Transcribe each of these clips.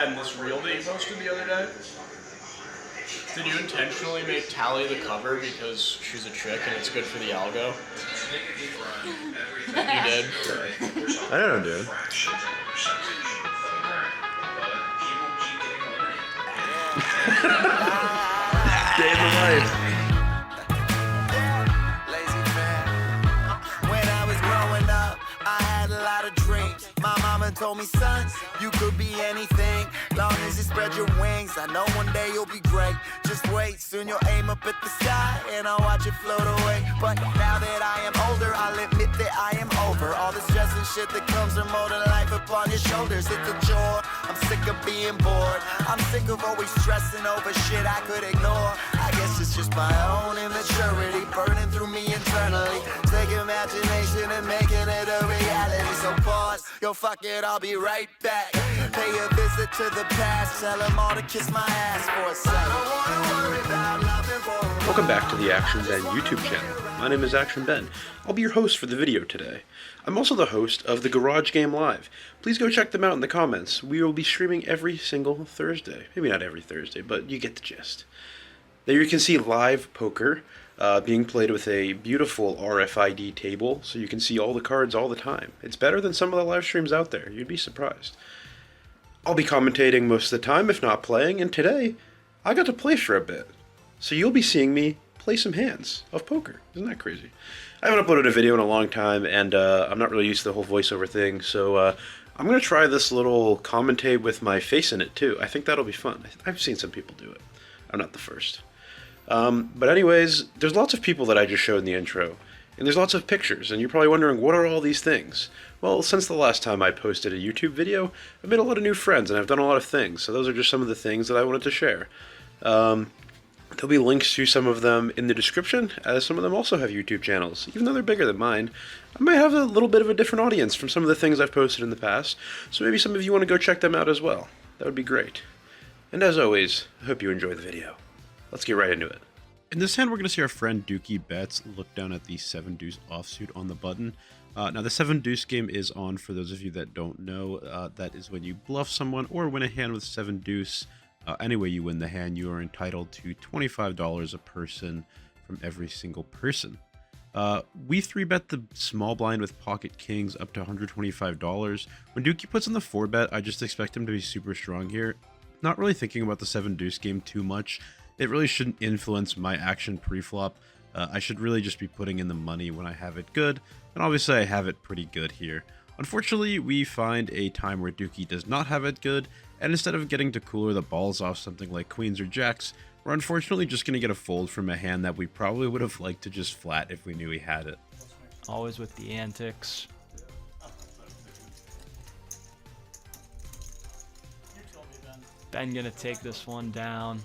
And this reel that you posted the other day, did you intentionally make Tally the cover because she's a chick and it's good for the algo? You did? I don't know, dude. Day in the life. When I was growing up, I had a lot of dreams. My mama told me, son, you could be anything, long as you spread your wings. I know one day you'll be great. Just wait, soon you'll aim up at the sky, and I'll watch it float away. But now that I am older, I'll admit that I am over all the stress and shit that comes from molding life upon your shoulders. It's a chore. I'm sick of being bored. I'm sick of always stressing over shit I could ignore. I guess it's just my own immaturity burning through me internally. Take imagination and making it a reality. So pause, yo, fuck it, I'll be right back. Pay a visit to the past, tell them all to kiss my ass for a second. I don't wanna worry about nothing for a Welcome back to the Action Ben YouTube channel. My name is Action Ben. I'll be your host for the video today. I'm also the host of the Garage Game Live. Please go check them out in the comments. We will be streaming every single Thursday. Maybe not every Thursday, but you get the gist. There you can see live poker being played with a beautiful RFID table, so you can see all the cards all the time. It's better than some of the live streams out there. You'd be surprised. I'll be commentating most of the time, if not playing, and today I got to play for a bit. So you'll be seeing me play some hands of poker. Isn't that crazy? I haven't uploaded a video in a long time, and I'm not really used to the whole voiceover thing, so I'm going to try this little commentate with my face in it, too. I think that'll be fun. I've seen some people do it. I'm not the first. But anyways, there's lots of people that I just showed in the intro, and there's lots of pictures, and you're probably wondering, what are all these things? Well, since the last time I posted a YouTube video, I've made a lot of new friends, and I've done a lot of things, so those are just some of the things that I wanted to share. There'll be links to some of them in the description, as some of them also have YouTube channels. Even though they're bigger than mine, I might have a little bit of a different audience from some of the things I've posted in the past, so maybe some of you want to go check them out as well. That would be great. And as always, I hope you enjoy the video. Let's get right into it. In this hand, we're going to see our friend Dookie Betts look down at the 7-deuce offsuit on the button. Now, the 7-deuce game is on, for those of you that don't know. That is when you bluff someone or win a hand with 7-deuce. Anyway you win the hand, you are entitled to $25 a person from every single person. We 3-bet the small blind with pocket kings up to $125. When Dookie puts in the 4-bet, I just expect him to be super strong here. Not really thinking about the 7-deuce game too much. It really shouldn't influence my action pre-flop. I should really just be putting in the money when I have it good, and obviously I have it pretty good here. Unfortunately, we find a time where Dookie does not have it good, and instead of getting to cooler the balls off something like queens or jacks, we're unfortunately just going to get a fold from a hand that we probably would have liked to just flat if we knew he had it. Always with the antics. Ben gonna take this one down.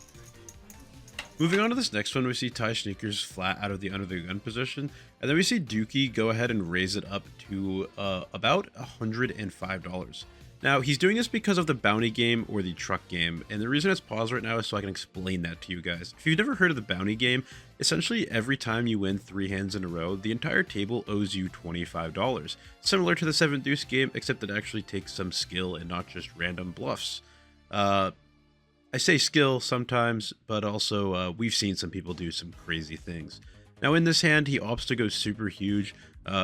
Moving on to this next one, we see Ty Sneakers flat out of the under the gun position, and then we see Dookie go ahead and raise it up to about $105. Now, he's doing this because of the bounty game or the truck game, and the reason it's paused right now is so I can explain that to you guys. If you've never heard of the bounty game, essentially every time you win 3 hands in a row, the entire table owes you $25. Similar to the 7-deuce game, except it actually takes some skill and not just random bluffs. I say skill sometimes, but also we've seen some people do some crazy things. Now in this hand, he opts to go super huge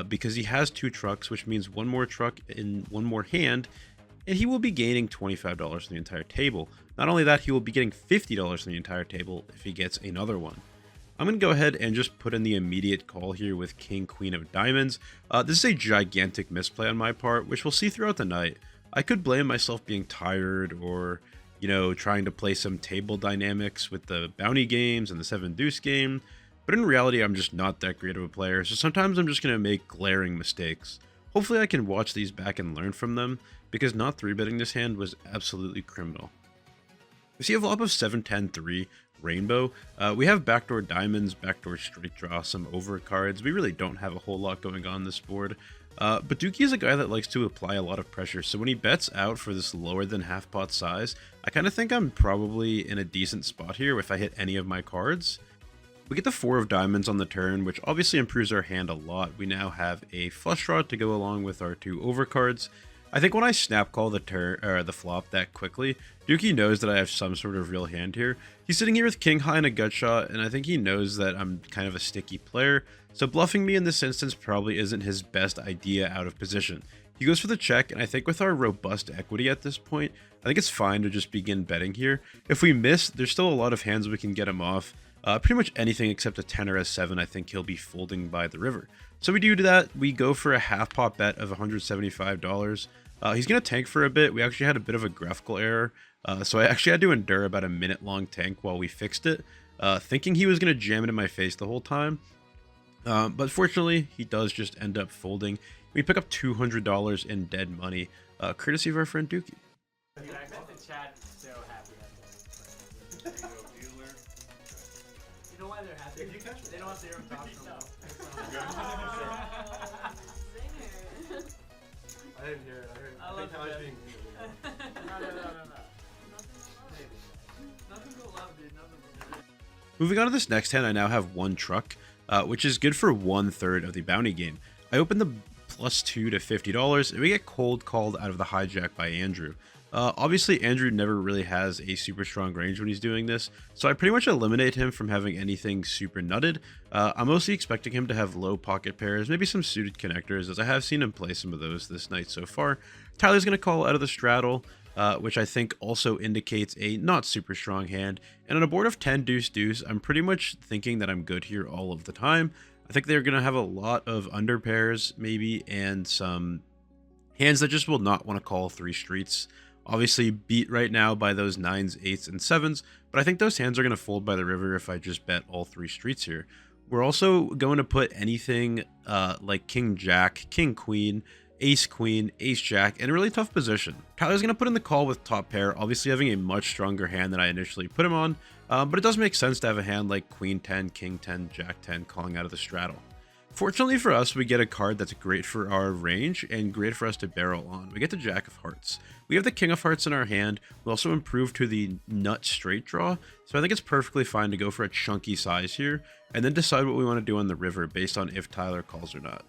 because he has 2 trucks, which means one more truck in one more hand, and he will be gaining $25 on the entire table. Not only that, he will be getting $50 on the entire table if he gets another one. I'm going to go ahead and just put in the immediate call here with King, Queen of Diamonds. This is a gigantic misplay on my part, which we'll see throughout the night. I could blame myself being tired or, you know, trying to play some table dynamics with the bounty games and the 7-deuce game, but in reality, I'm just not that great of a player, so sometimes I'm just going to make glaring mistakes. Hopefully I can watch these back and learn from them, because not 3-betting this hand was absolutely criminal. We see a flop of 7-10-3 rainbow. We have backdoor diamonds, backdoor straight draw, some over cards. We really don't have a whole lot going on this board. But Dookie is a guy that likes to apply a lot of pressure, so when he bets out for this lower than half pot size, I kind of think I'm probably in a decent spot here if I hit any of my cards. We get the 4 of diamonds on the turn, which obviously improves our hand a lot. We now have a flush draw to go along with our 2 overcards. I think when I snap call the turn or the flop that quickly, Dookie knows that I have some sort of real hand here. He's sitting here with king high and a gut shot, and I think he knows that I'm kind of a sticky player, so bluffing me in this instance probably isn't his best idea out of position. He goes for the check, and I think with our robust equity at this point, I think it's fine to just begin betting here. If we miss, there's still a lot of hands we can get him off. Pretty much anything except a 10 or a 7, I think he'll be folding by the river. So we do that. We go for a half pot bet of $175. He's going to tank for a bit. We actually had a bit of a graphical error. So I actually had to endure about a minute-long tank while we fixed it, thinking he was going to jam it in my face the whole time. But fortunately, he does just end up folding. We pick up $200 in dead money, courtesy of our friend Dookie. I bet the chat is so happy. You know why they're happy? They don't have their own talk show. I didn't hear it. I love I that. being No. Nothing but love, dude. Nothing but love. Moving on to this next hand, I now have one truck, which is good for 1/3 of the bounty game. I open the +2 to $50, and we get cold called out of the hijack by Andrew. Obviously, Andrew never really has a super strong range when he's doing this, so I pretty much eliminate him from having anything super nutted. I'm mostly expecting him to have low pocket pairs, maybe some suited connectors, as I have seen him play some of those this night so far. Tyler's going to call out of the straddle, which I think also indicates a not super strong hand, and on a board of 10 deuce deuce, I'm pretty much thinking that I'm good here all of the time. I think they're going to have a lot of under pairs, maybe, and some hands that just will not want to call 3 streets. Obviously beat right now by those 9s, 8s, and 7s, but I think those hands are going to fold by the river if I just bet all 3 streets here. We're also going to put anything like King Jack, King Queen, Ace Queen, Ace Jack in a really tough position. Tyler's going to put in the call with top pair, obviously having a much stronger hand than I initially put him on, but it does make sense to have a hand like Queen 10, King 10, Jack 10 calling out of the straddle. Fortunately for us, we get a card that's great for our range and great for us to barrel on. We get the Jack of Hearts. We have the King of Hearts in our hand. We also improve to the nut straight draw, so I think it's perfectly fine to go for a chunky size here and then decide what we want to do on the river based on if Tyler calls or not.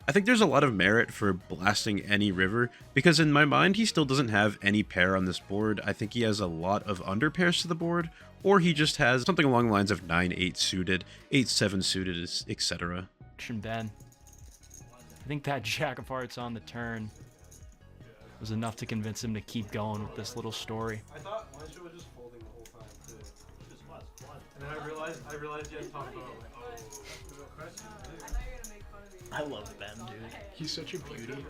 I think there's a lot of merit for blasting any river because in my mind he still doesn't have any pair on this board. I think he has a lot of under pairs to the board, or he just has something along the lines of 9-8 suited, 8-7 suited, etc. Ben, I think that Jack of Hearts on the turn was enough to convince him to keep going with this little story. I thought Juancho was just folding the whole time too. And then I realized you had to talk about like, oh, that's the real question. I love Ben, dude. He's such a beauty.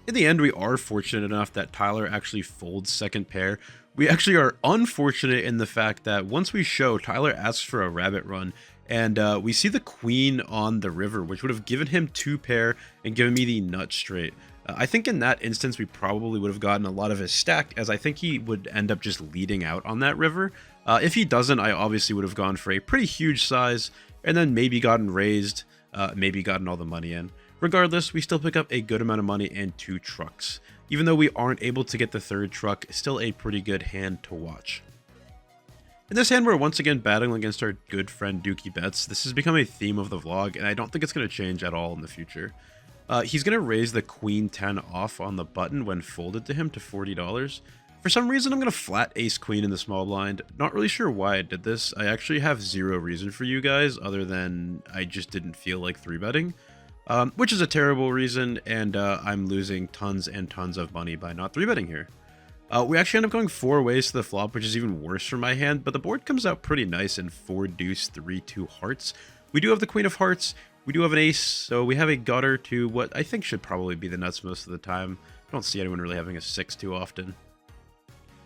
In the end, we are fortunate enough that Tyler actually folds second pair. We actually are unfortunate in the fact that once we show, Tyler asks for a rabbit run, and we see the queen on the river, which would have given him 2 pair and given me the nut straight. I think in that instance, we probably would have gotten a lot of his stack, as I think he would end up just leading out on that river. If he doesn't, I obviously would have gone for a pretty huge size, and then maybe gotten raised, maybe gotten all the money in. Regardless, we still pick up a good amount of money and 2 trucks. Even though we aren't able to get the 3rd truck, still a pretty good hand to watch. In this hand, we're once again battling against our good friend Dookie Bets. This has become a theme of the vlog, and I don't think it's going to change at all in the future. He's going to raise the Queen 10 off on the button when folded to him to $40. For some reason, I'm going to flat Ace Queen in the small blind. Not really sure why I did this. I actually have zero reason for you guys, other than I just didn't feel like 3-betting. Which is a terrible reason, and I'm losing tons and tons of money by not 3-betting here. We actually end up going 4 ways to the flop, which is even worse for my hand, but the board comes out pretty nice in 4 deuce, 3, 2 hearts. We do have the Queen of Hearts, we do have an ace, so we have a gutter to what I think should probably be the nuts most of the time. I don't see anyone really having a 6 too often.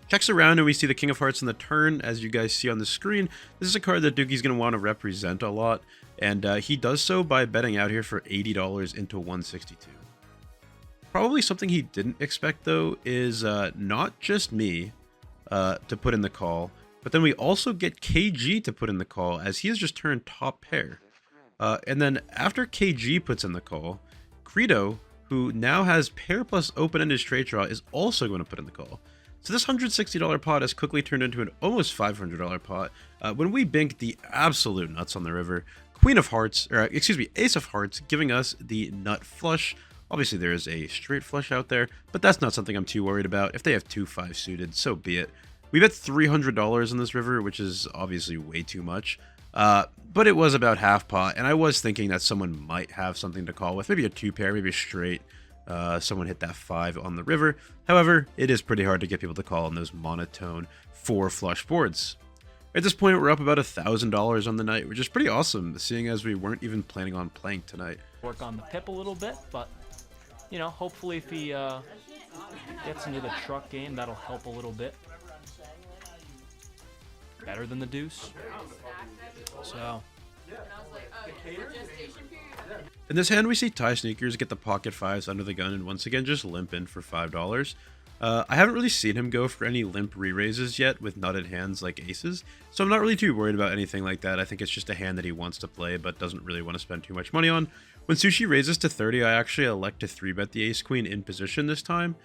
Checks around and we see the King of Hearts on the turn. As you guys see on the screen, this is a card that Dookie's going to want to represent a lot, and he does so by betting out here for $80 into 162. Probably something he didn't expect, though, is not just me to put in the call, but then we also get KG to put in the call, as he has just turned top pair. And then after KG puts in the call, Credo, who now has pair plus open-ended straight draw, is also going to put in the call. So this $160 pot has quickly turned into an almost $500 pot when we bink the absolute nuts on the river. Queen of Hearts, or excuse me, Ace of Hearts, giving us the nut flush. Obviously there is a straight flush out there, but that's not something I'm too worried about. If they have 2-5 suited, so be it. We bet $300 on this river, which is obviously way too much. But it was about half pot, and I was thinking that someone might have something to call with. Maybe a 2-pair, maybe a straight. Someone hit that 5 on the river. However, it is pretty hard to get people to call on those monotone 4 flush boards. At this point, we're up about $1,000 on the night, which is pretty awesome, seeing as we weren't even planning on playing tonight. Work on the pip a little bit, but, you know, hopefully if he gets into the truck game, that'll help a little bit. Better than the deuce. So. In this hand, we see Tie Sneakers get the pocket 5s under the gun and once again just limp in for $5. I haven't really seen him go for any limp re-raises yet with nutted hands like aces, so I'm not really too worried about anything like that. I think it's just a hand that he wants to play but doesn't really want to spend too much money on. When Sushi raises to 30, I actually elect to 3-bet the ace-queen in position this time.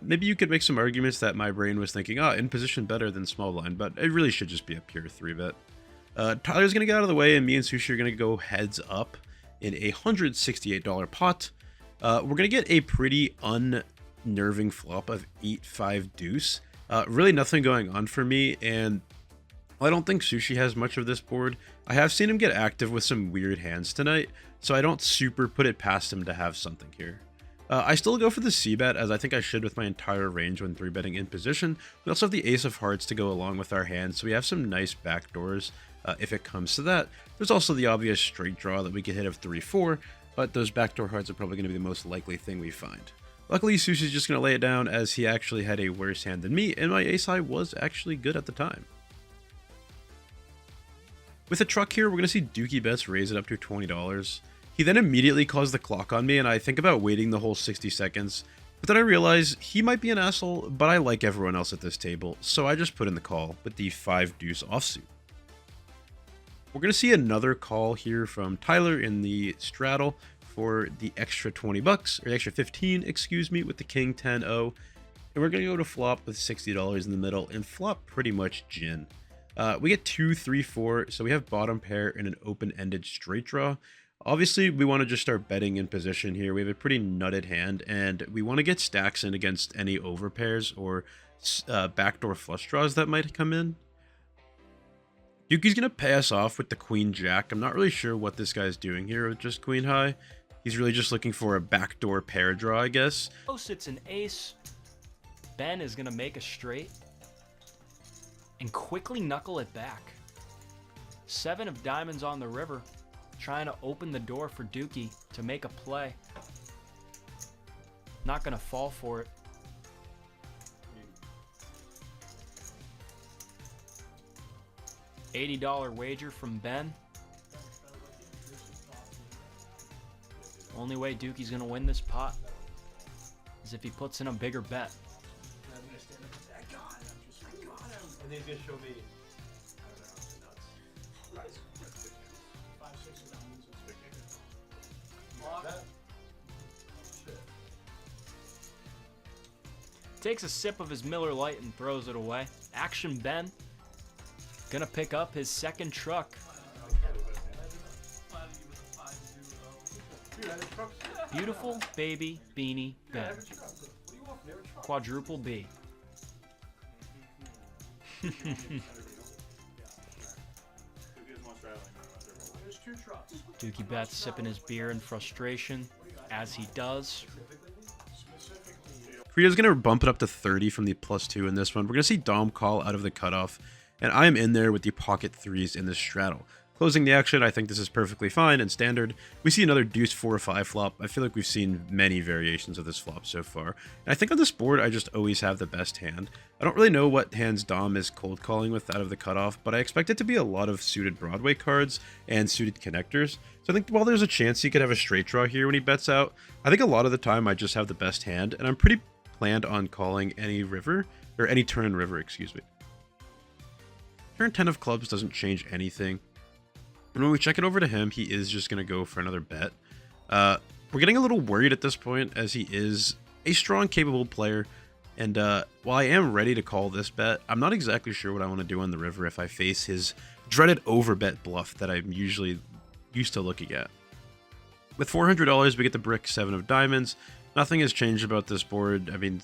Maybe you could make some arguments that my brain was thinking, in position better than small blind, but it really should just be a pure 3-bet. Tyler's going to get out of the way, and me and Sushi are going to go heads up in a $168 pot. We're going to get a pretty unnerving flop of 8-5 deuce. Really nothing going on for me, and I don't think Sushi has much of this board. I have seen him get active with some weird hands tonight, so I don't super put it past him to have something here. I still go for the c-bet, as I think I should with my entire range when 3-betting in position. We also have the ace of hearts to go along with our hand, so we have some nice backdoors if it comes to that. There's also the obvious straight draw that we could hit of 3-4, but those backdoor hearts are probably going to be the most likely thing we find. Luckily, Sushi's just going to lay it down, as he actually had a worse hand than me, and my ace high was actually good at the time. With a truck here, we're going to see Dookie Bets raise it up to $20. He then immediately calls the clock on me, and I think about waiting the whole 60 seconds, but then I realize he might be an asshole, but I like everyone else at this table, so I just put in the call with the 5 deuce offsuit. We're going to see another call here from Tyler in the straddle for the extra 20 bucks, or the extra 15, excuse me, with the king 10-0, and we're going to go to flop with $60 in the middle and flop pretty much gin. We get 2, 3, 4, so we have bottom pair and an open-ended straight draw. Obviously, we want to just start betting in position here. We have a pretty nutted hand, and we want to get stacks in against any overpairs or backdoor flush draws that might come in. Yuki's going to pay us off with the queen jack. I'm not really sure what this guy's doing here with just queen high. He's really just looking for a backdoor pair draw, I guess. Oh, it's an ace. Ben is going to make a straight and quickly knuckle it back. 7 of diamonds on the river, trying to open the door for Dookie to make a play. Not going to fall for it. $80 wager from Ben. Only way Dookie's going to win this pot is if he puts in a bigger bet. And then he's gonna show me. Takes a sip of his Miller Lite and throws it away. Action Ben. Gonna pick up his second truck. Beautiful baby beanie Ben. Quadruple B. Dookie Bets sipping his beer in frustration, as he does. Priya's going to bump it up to 30 from the +2 in this one. We're going to see Dom call out of the cutoff, and I am in there with the pocket 3s in this straddle. Closing the action, I think this is perfectly fine and standard. We see another deuce 4 or 5 flop. I feel like we've seen many variations of this flop so far. And I think on this board, I just always have the best hand. I don't really know what hands Dom is cold calling with out of the cutoff, but I expect it to be a lot of suited Broadway cards and suited connectors. So I think while there's a chance he could have a straight draw here when he bets out, I think a lot of the time I just have the best hand, and I'm pretty planned on calling any river, or any turn in river, excuse me. Turn 10 of clubs doesn't change anything. And when we check it over to him, he is just going to go for another bet. We're getting a little worried at this point, as he is a strong, capable player. And while I am ready to call this bet, I'm not exactly sure what I want to do on the river if I face his dreaded overbet bluff that I'm usually used to looking at. With $400, we get the brick 7 of diamonds. Nothing has changed about this board. I mean,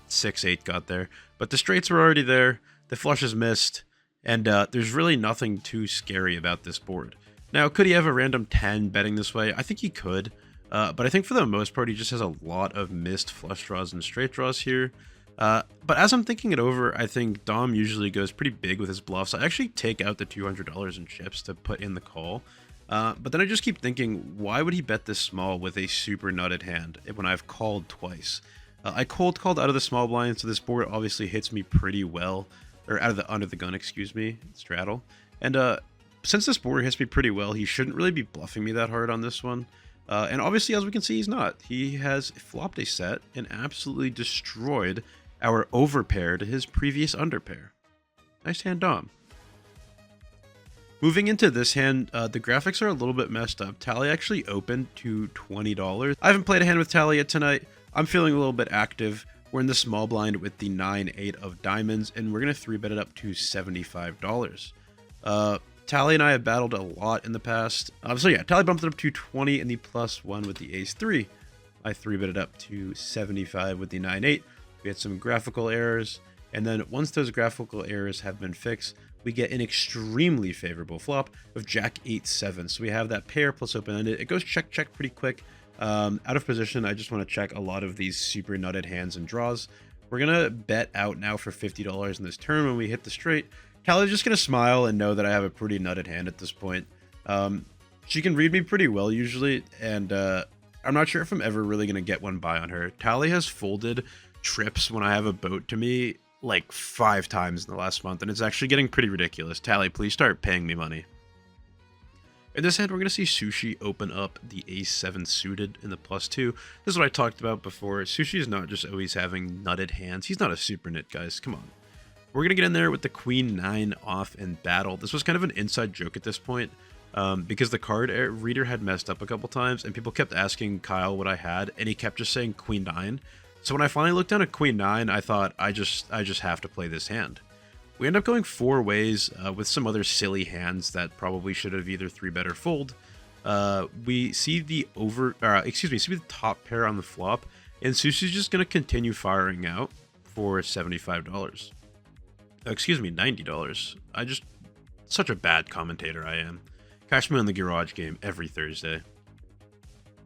6-8 got there, but the straights were already there. The flushes missed, and there's really nothing too scary about this board. Now, could he have a random 10 betting this way? I think he could, but I think for the most part, he just has a lot of missed flush draws and straight draws here. But as I'm thinking it over, I think Dom usually goes pretty big with his bluffs. I actually take out the $200 in chips to put in the call. But then I just keep thinking, why would he bet this small with a super nutted hand when I've called twice? I cold called out of the small blind, so this board obviously hits me pretty well, or out of the under the gun, excuse me, straddle. And since this board hits me pretty well, he shouldn't really be bluffing me that hard on this one. And obviously, as we can see, he's not. He has flopped a set and absolutely destroyed our overpair to his previous underpair. Nice hand, Dom. Moving into this hand, the graphics are a little bit messed up. Tally actually opened to $20. I haven't played a hand with Tally yet tonight. I'm feeling a little bit active. We're in the small blind with the 9-8 of diamonds, and we're going to 3-bet it up to $75. Tally and I have battled a lot in the past. So yeah, Tally bumped it up to 20 and the +1 with the ace-3. I 3-bet it up to 75 with the 9-8. We had some graphical errors, and then once those graphical errors have been fixed, we get an extremely favorable flop of Jack 8-7. So we have that pair plus open-ended. It goes check, check pretty quick. Out of position, I just want to check a lot of these super nutted hands and draws. We're going to bet out now for $50 in this turn when we hit the straight. Tally's just going to smile and know that I have a pretty nutted hand at this point. She can read me pretty well usually, and I'm not sure if I'm ever really going to get one by on her. Tally has folded trips when I have a boat to me like 5 times in the last month, and it's actually getting pretty ridiculous. Tally, please start paying me money. In this hand, we're going to see Sushi open up the ace-7 suited in the +2. This is what I talked about before. Sushi is not just always having nutted hands. He's not a super nit, guys. Come on. We're going to get in there with the Queen-9 off and battle. This was kind of an inside joke at this point, because the card reader had messed up a couple times, and people kept asking Kyle what I had, and he kept just saying Queen-9. So when I finally looked down at Queen-9, I thought, I just have to play this hand. We end up going 4 ways with some other silly hands that probably should have either 3-bet or fold. We see the see the top pair on the flop, and Sushi's just going to continue firing out for $75. Excuse me, $90. Such a bad commentator I am. Catch me on the Garage Game every Thursday.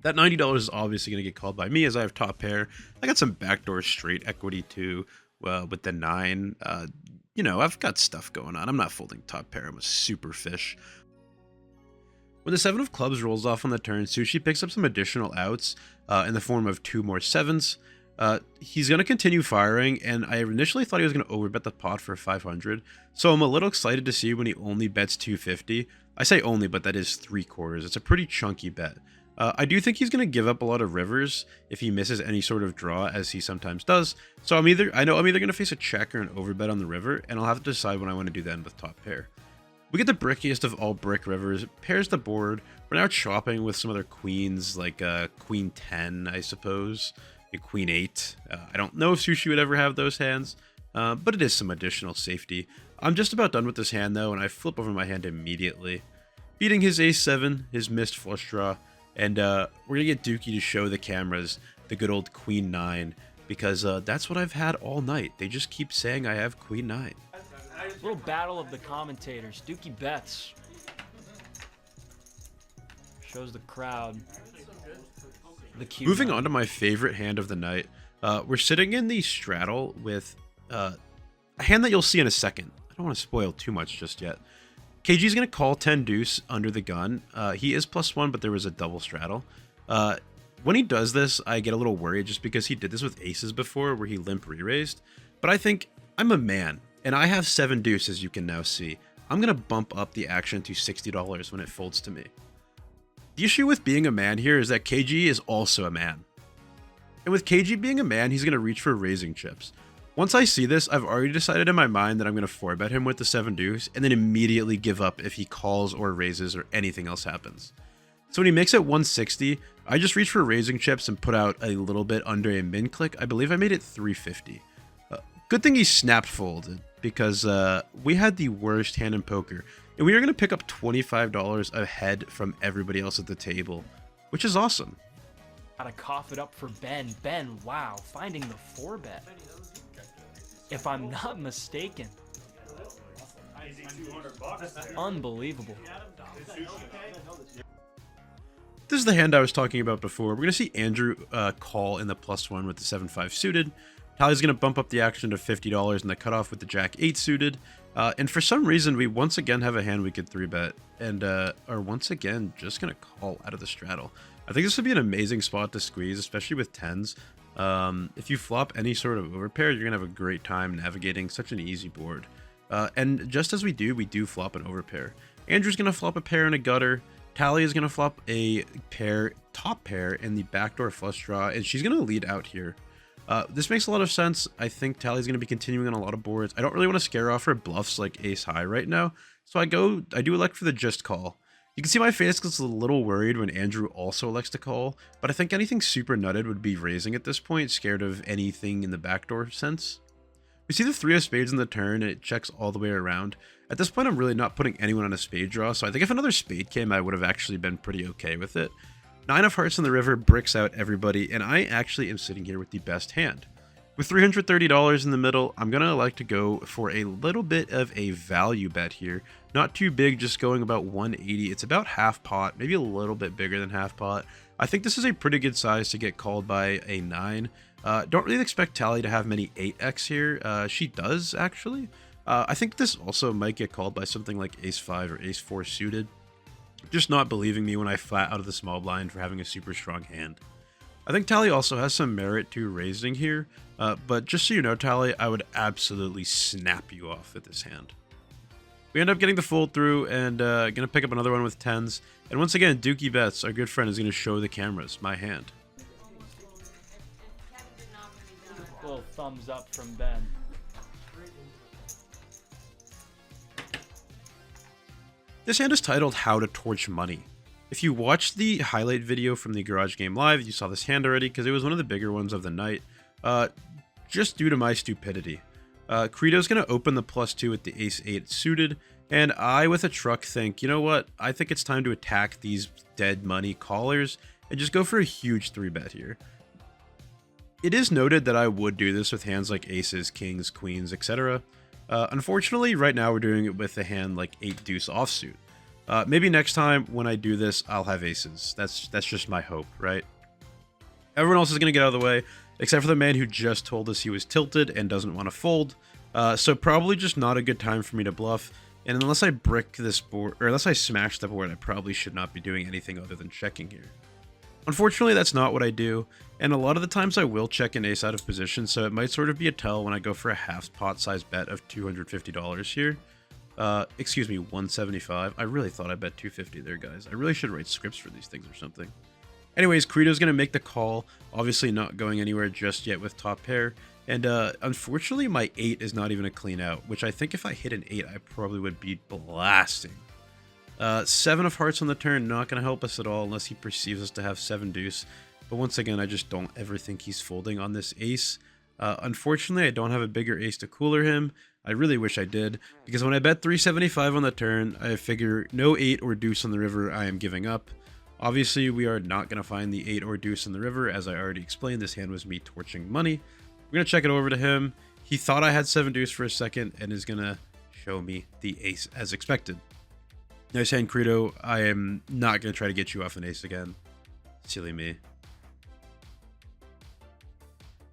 That $90 is obviously going to get called by me as I have top pair. I got some backdoor straight equity too with the 9. You know, I've got stuff going on. I'm not folding top pair. I'm a super fish. When the 7 of clubs rolls off on the turn, Sushi picks up some additional outs in the form of 2 more 7s. He's going to continue firing, and I initially thought he was going to overbet the pot for 500, so I'm a little excited to see when he only bets 250. I say only, but that is 3/4. It's a pretty chunky bet. I do think he's going to give up a lot of rivers if he misses any sort of draw, as he sometimes does. So I know I'm either going to face a check or an overbet on the river, and I'll have to decide when I want to do that with top pair. We get the brickiest of all brick rivers, pairs the board. We're now chopping with some other queens, like Queen 10, I suppose, a Queen 8. I don't know if Sushi would ever have those hands, but it is some additional safety. I'm just about done with this hand, though, and I flip over my hand immediately. Beating his ace-7, his missed flush draw, and we're going to get Dookie to show the cameras the good old Queen 9, because that's what I've had all night. They just keep saying I have Queen 9. Little battle of the commentators. Dookie bets. Shows the crowd the cue. Moving on to my favorite hand of the night. We're sitting in the straddle with a hand that you'll see in a second. I don't want to spoil too much just yet. KG's going to call 10 deuce under the gun. He is +1, but there was a double straddle. When he does this, I get a little worried just because he did this with aces before where he limp re-raised. But I think I'm a man, and I have 7 deuce, as you can now see. I'm going to bump up the action to $60 when it folds to me. The issue with being a man here is that KG is also a man. And with KG being a man, he's going to reach for raising chips. Once I see this, I've already decided in my mind that I'm going to 4-bet him with the 7 deuce, and then immediately give up if he calls or raises or anything else happens. So when he makes it 160, I just reach for raising chips and put out a little bit under a min click. I believe I made it 350. Good thing he snapped folded, because we had the worst hand in poker, and we were going to pick up $25 ahead from everybody else at the table. which is awesome. Gotta cough it up for Ben. Ben, wow, finding the 4-bet. If I'm not mistaken. Unbelievable. This is the hand I was talking about before. We're going to see Andrew call in the +1 with the 7-5 suited. Tally's going to bump up the action to $50 in the cutoff with the Jack-8 suited. And for some reason, we once again have a hand we could 3-bet. And are once again just going to call out of the straddle. I think this would be an amazing spot to squeeze, especially with 10s. If you flop any sort of overpair, you're going to have a great time navigating such an easy board. And just as we do flop an overpair. Andrew's going to flop a pair and a gutter. Tally is going to flop a pair, top pair, in the backdoor flush draw, and she's going to lead out here. This makes a lot of sense. I think Tally's going to be continuing on a lot of boards. I don't really want to scare off her bluffs like ace high right now, so I do elect for the just call. You can see my face gets a little worried when Andrew also elects to call, but I think anything super nutted would be raising at this point, scared of anything in the backdoor sense. We see the 3 of spades in the turn, and it checks all the way around. At this point, I'm really not putting anyone on a spade draw, so I think if another spade came, I would have actually been pretty okay with it. 9 of hearts in the river bricks out everybody, and I actually am sitting here with the best hand. With $330 in the middle, I'm going to like to go for a little bit of a value bet here. Not too big, just going about 180. It's about half pot, maybe a little bit bigger than half pot. I think this is a pretty good size to get called by a 9. Don't really expect Tally to have many 8x here. She does, actually. I think this also might get called by something like ace-5 or ace-4 suited. Just not believing me when I flat out of the small blind for having a super strong hand. I think Tally also has some merit to raising here, but just so you know, Tally, I would absolutely snap you off with this hand. We end up getting the fold through and going to pick up another one with 10s. And once again, Dookie Bets, our good friend, is going to show the cameras my hand. Little thumbs up from Ben. This hand is titled How to Torch Money. If you watched the highlight video from the Garage Game Live, you saw this hand already because it was one of the bigger ones of the night. Just due to my stupidity. Credo's going to open the +2 with the ace-8 suited, and I, with a truck, think, you know what? I think it's time to attack these dead money callers and just go for a huge 3-bet here. It is noted that I would do this with hands like aces, kings, queens, etc. Unfortunately, right now we're doing it with a hand like 8-deuce offsuit. Maybe next time when I do this, I'll have aces. That's just my hope, right? Everyone else is going to get out of the way, except for the man who just told us he was tilted and doesn't want to fold. So probably just not a good time for me to bluff. And unless I brick this board, or unless I smash the board, I probably should not be doing anything other than checking here. Unfortunately, that's not what I do, and a lot of the times I will check an ace out of position, so it might sort of be a tell when I go for a half pot size bet of $250 here. Excuse me, 175. I really thought I bet 250 there, guys. I really should write scripts for these things or something. Anyways, Credo's going to make the call, obviously not going anywhere just yet with top pair, and unfortunately my 8 is not even a clean out, which I think if I hit an 8, I probably would be blasting. 7 of hearts on the turn, not going to help us at all unless he perceives us to have 7-deuce. But once again, I just don't ever think he's folding on this ace. Unfortunately, I don't have a bigger ace to cooler him. I really wish I did, because when I bet 375 on the turn, I figure no 8 or deuce on the river, I am giving up. Obviously, we are not going to find the 8 or deuce in the river. As I already explained, this hand was me torching money. We're going to check it over to him. He thought I had 7-deuce for a second and is going to show me the ace as expected. Nice hand, Credo. I am not going to try to get you off an ace again. Silly me.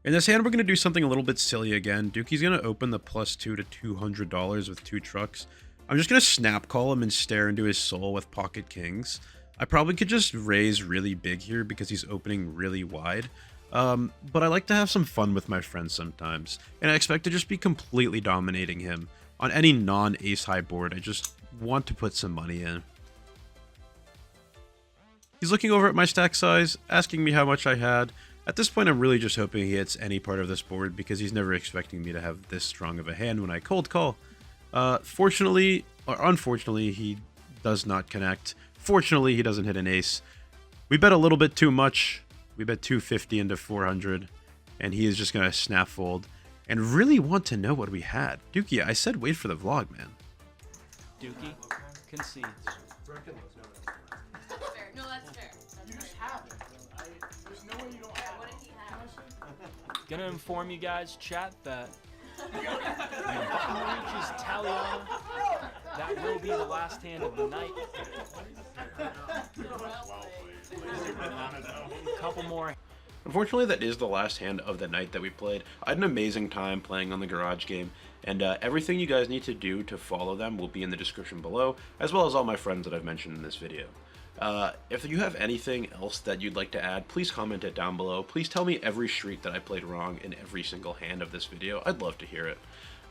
In this hand, we're going to do something a little bit silly again. Dookie's going to open the +2 to $200 with 2 trucks. I'm just going to snap call him and stare into his soul with pocket kings. I probably could just raise really big here because he's opening really wide. But I like to have some fun with my friends sometimes. And I expect to just be completely dominating him. On any non-ace high board, I just want to put some money in. He's looking over at my stack size, asking me how much I had. At this point, I'm really just hoping he hits any part of this board because he's never expecting me to have this strong of a hand when I cold call. Fortunately, or unfortunately, he does not connect. Fortunately, he doesn't hit an ace. We bet a little bit too much. We bet 250 into 400, and he is just going to snap fold and really want to know what we had. Dookie, I said wait for the vlog, man. Dookie concedes. That's fair. No, that's fair. You just have it. There's no way you don't have it. Gonna inform you guys, chat, that when button reaches Taliana, that will be the last hand of the night. A couple more. Unfortunately, that is the last hand of the night that we played. I had an amazing time playing on the Garage Game, and everything you guys need to do to follow them will be in the description below, as well as all my friends that I've mentioned in this video. If you have anything else that you'd like to add, please comment it down below. Please tell me every street that I played wrong in every single hand of this video. I'd love to hear it.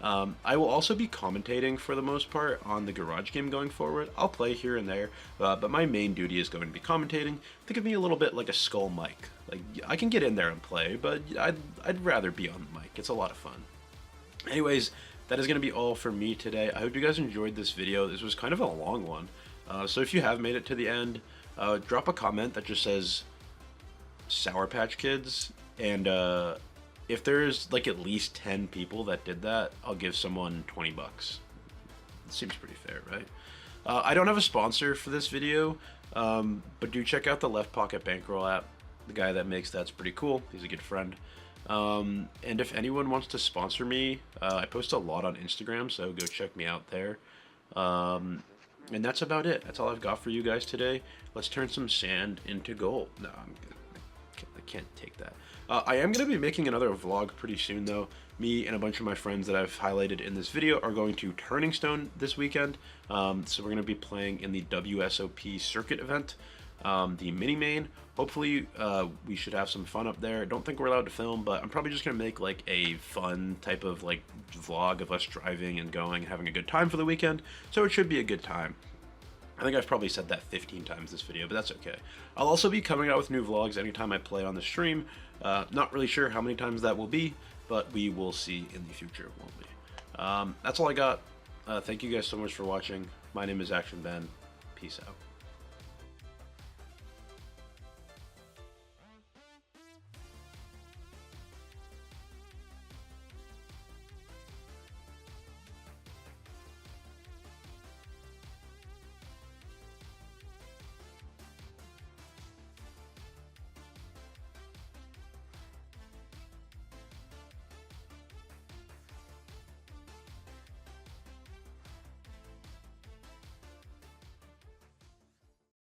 I will also be commentating for the most part on the Garage Game going forward. I'll play here and there, but my main duty is going to be commentating. Think of me a little bit like a Skull mic. Like, I can get in there and play, but I'd rather be on the mic. It's a lot of fun. Anyways, that is going to be all for me today. I hope you guys enjoyed this video. This was kind of a long one. So if you have made it to the end, drop a comment that just says Sour Patch Kids, and if there's like at least 10 people that did that, I'll give someone 20 bucks. It seems pretty fair, right? I don't have a sponsor for this video, but do check out the Left Pocket Bankroll app. The guy that makes that's pretty cool. He's a good friend. And if anyone wants to sponsor me, I post a lot on Instagram, so go check me out there. And that's about it. That's all I've got for you guys today. Let's turn some sand into gold. No, I can't take that. I am going to be making another vlog pretty soon, though. Me and a bunch of my friends that I've highlighted in this video are going to Turning Stone this weekend. So we're going to be playing in the WSOP circuit event, the mini main. Hopefully, we should have some fun up there. I don't think we're allowed to film, but I'm probably just going to make like a fun type of like vlog of us driving and going and having a good time for the weekend. So it should be a good time. I think I've probably said that 15 times this video, but that's okay. I'll also be coming out with new vlogs anytime I play on the stream. Not really sure how many times that will be, but we will see in the future, won't we? That's all I got. Thank you guys so much for watching. My name is Action Ben. Peace out.